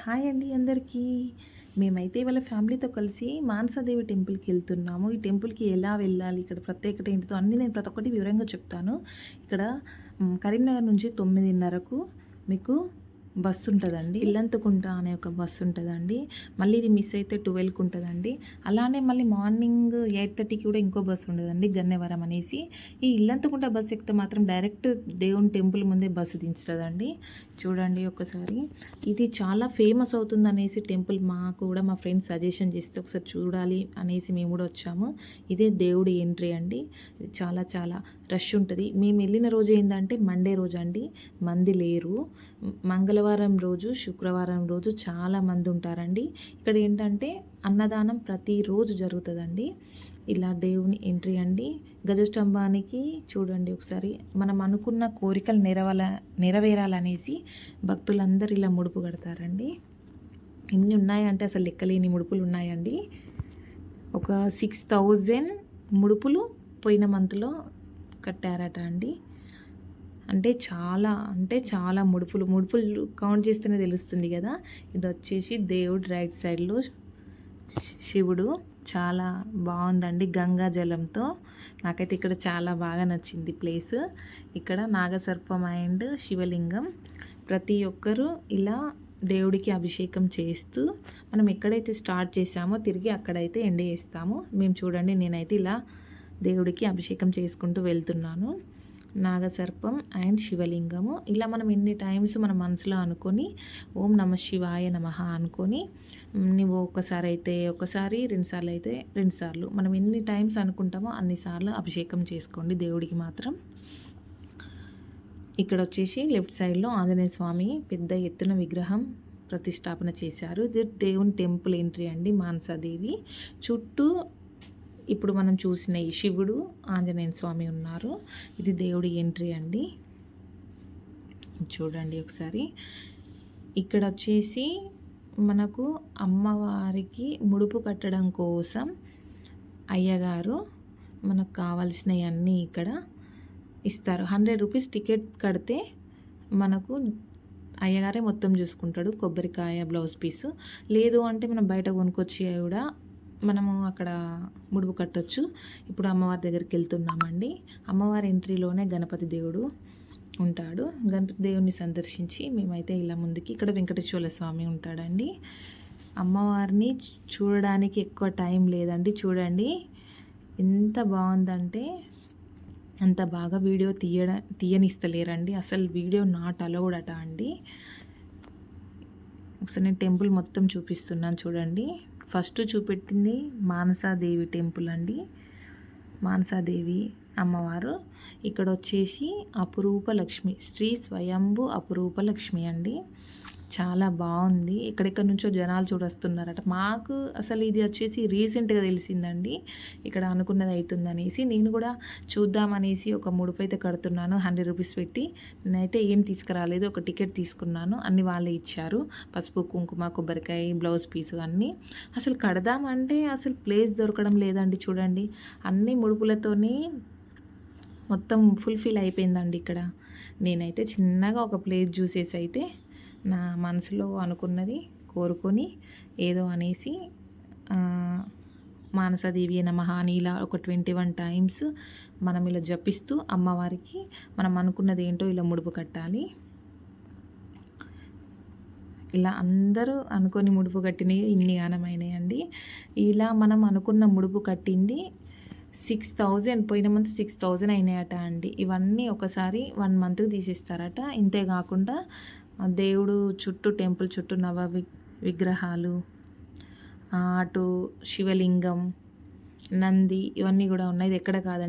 Hi అండి అందరికీ. మేమైతే ఇవాళ ఫ్యామిలీతో కలిసి మానసాదేవి టెంపుల్‌కి వెళ్తున్నాము. ఈ టెంపుల్‌కి ఎలా వెళ్ళాలి, ఇక్కడ ప్రత్యేకత ఏంటిదో అన్నీ నేను ప్రతి ఒక్కటి వివరంగా చెప్తాను. ఇక్కడ కరీంనగర్ నుంచి 9:30కు మీకు బస్సు ఉంటదండి. ఇల్లంతకుంట అనే ఒక బస్సు ఉంటదండి. మళ్ళీ ఇది మిస్ అయితే 12కి ఉంటదండి. అలానే మళ్ళీ మార్నింగ్ 8:30కి కూడా ఇంకో బస్సు ఉండదండి, గన్నవరం అనేసి. ఈ ఇల్లంతకుంట బస్సు ఎక్కితే మాత్రం డైరెక్ట్ దేవుని టెంపుల్ ముందే బస్సు దించుతదండి. చూడండి ఒకసారి. ఇది చాలా ఫేమస్ అవుతుందనేసి టెంపుల్ మాకు కూడా మా ఫ్రెండ్స్ సజెషన్ చేస్తే ఒకసారి చూడాలి అనేసి మేము కూడా వచ్చాము. ఇదే దేవుడి ఎంట్రీ అండి. ఇది చాలా చాలా రష్ ఉంటుంది. మేము వెళ్ళిన రోజు ఏంటంటే మండే రోజు అండి, మంది లేరు. మంగళవారం రోజు, శుక్రవారం రోజు చాలా మంది ఉంటారండి. ఇక్కడ ఏంటంటే అన్నదానం ప్రతిరోజు జరుగుతుందండి. ఇలా దేవుని ఎంట్రీ అండి. గజస్తంభానికి చూడండి ఒకసారి, మనం అనుకున్న కోరికలు నెరవేరాలనేసి భక్తులందరూ ఇలా ముడుపు కడతారండి. ఎన్ని ఉన్నాయంటే అసలు లెక్కలేని ముడుపులు ఉన్నాయండి. ఒక 6,000 ముడుపులు పోయిన మంత్లో కట్టారట అండి. అంటే చాలా ముడుపులు కౌంట్ చేస్తేనే తెలుస్తుంది కదా. ఇది వచ్చేసి దేవుడు రైట్ సైడ్లో శివుడు. చాలా బాగుందండి, గంగా జలంతో. నాకైతే ఇక్కడ చాలా బాగా నచ్చింది ప్లేస్. ఇక్కడ నాగసర్పం అండ్ శివలింగం. ప్రతి ఒక్కరూ ఇలా దేవుడికి అభిషేకం చేస్తూ మనం ఎక్కడైతే స్టార్ట్ చేసామో తిరిగి అక్కడైతే ఎండ్ చేస్తాము. మేము చూడండి, నేనైతే ఇలా దేవుడికి అభిషేకం చేసుకుంటూ వెళ్తున్నాను. నాగసర్పం అండ్ శివలింగము. ఇలా మనం ఎన్ని టైమ్స్ మన మనసులో అనుకొని ఓం నమ శివాయ నమః అనుకొని, నువ్వు ఒకసారి 2 సార్లు అయితే 2 సార్లు, మనం ఎన్ని టైమ్స్ అనుకుంటామో అన్నిసార్లు అభిషేకం చేసుకోండి దేవుడికి మాత్రం. ఇక్కడ వచ్చేసి లెఫ్ట్ సైడ్లో ఆంజనేయ స్వామి పెద్ద ఎత్తున విగ్రహం ప్రతిష్టాపన చేశారు. ఇది దేవుని టెంపుల్ ఎంట్రీ అండి, మానసాదేవి. చుట్టూ ఇప్పుడు మనం చూసిన ఈ శివుడు, ఆంజనేయ స్వామి ఉన్నారు. ఇది దేవుడి ఎంట్రీ అండి. చూడండి ఒకసారి. ఇక్కడ వచ్చేసి మనకు అమ్మవారికి ముడుపు కట్టడం కోసం అయ్యగారు మనకు కావాల్సినవన్నీ ఇక్కడ ఇస్తారు. 100 రూపీస్ టికెట్ కడితే మనకు అయ్యగారే మొత్తం చూసుకుంటాడు. కొబ్బరికాయ, బ్లౌజ్ పీసు. లేదు అంటే మనం బయట కొనుక్కొచ్చి కూడా మనము అక్కడ ముడుపు కట్టొచ్చు. ఇప్పుడు అమ్మవారి దగ్గరికి వెళ్తున్నామండి. అమ్మవారి ఎంట్రీలోనే గణపతి దేవుడు ఉంటాడు. గణపతి దేవుడిని సందర్శించి మేమైతే ఇలా ముందుకి, ఇక్కడ వెంకటేశ్వర స్వామి ఉంటాడండి. అమ్మవారిని చూడడానికి ఎక్కువ టైం లేదండి. చూడండి ఎంత బాగుందంటే అంత బాగా వీడియో తీయనిస్తలేరండి. అసలు వీడియో నాట్ అలౌడ్ అట అండి. ఒకసారి నేను టెంపుల్ మొత్తం చూపిస్తున్నాను చూడండి. ఫస్ట్ చూపెట్టింది మానసాదేవి టెంపుల్ అండి. మానసాదేవి అమ్మవారు. ఇక్కడ వచ్చేసి అపురూప లక్ష్మి, శ్రీ స్వయంభు అపురూప లక్ష్మి అండి. చాలా బాగుంది. ఎక్కడెక్కడి నుంచో జనాలు చూడొస్తున్నారట. మాకు అసలు ఇది వచ్చేసి రీసెంట్గా తెలిసిందండి, ఇక్కడ అనుకున్నది అవుతుందనేసి. నేను కూడా చూద్దామనేసి ఒక ముడుపు అయితే కడుతున్నాను 100 రూపీస్ పెట్టి. నేనైతే ఏం తీసుకురాలేదు, ఒక టికెట్ తీసుకున్నాను. అన్నీ వాళ్ళే ఇచ్చారు. పసుపు, కుంకుమ, కొబ్బరికాయ, బ్లౌజ్ పీసు అన్నీ. అసలు కడదామంటే అసలు ప్లేస్ దొరకడం లేదండి. చూడండి అన్ని ముడుపులతోనే మొత్తం ఫుల్ఫిల్ అయిపోయిందండి ఇక్కడ. నేనైతే చిన్నగా ఒక ప్లేస్ చూసేసి అయితే నా మనసులో అనుకున్నది కోరుకొని ఏదో అనేసి మానసాదేవి నమః అని ఇలా ఒక 21 టైమ్స్ మనం ఇలా జపిస్తూ అమ్మవారికి మనం అనుకున్నది ఏంటో ఇలా ముడుపు కట్టాలి. ఇలా అందరూ అనుకొని ముడుపు కట్టినవి ఇన్ని గానమైనాయండి. ఇలా మనం అనుకున్న ముడుపు కట్టింది 6,000, పోయిన మంత్ 6,000 అయినాయట అండి. ఇవన్నీ ఒకసారి 1 మంత్కి తీసిస్తారట. ఇంతే కాకుండా దేవుడు చుట్టూ, టెంపుల్ చుట్టూ విగ్రహాలు, అటు శివలింగం, నంది, ఇవన్నీ కూడా ఉన్నాయి. ఇది ఎక్కడ కాదండి.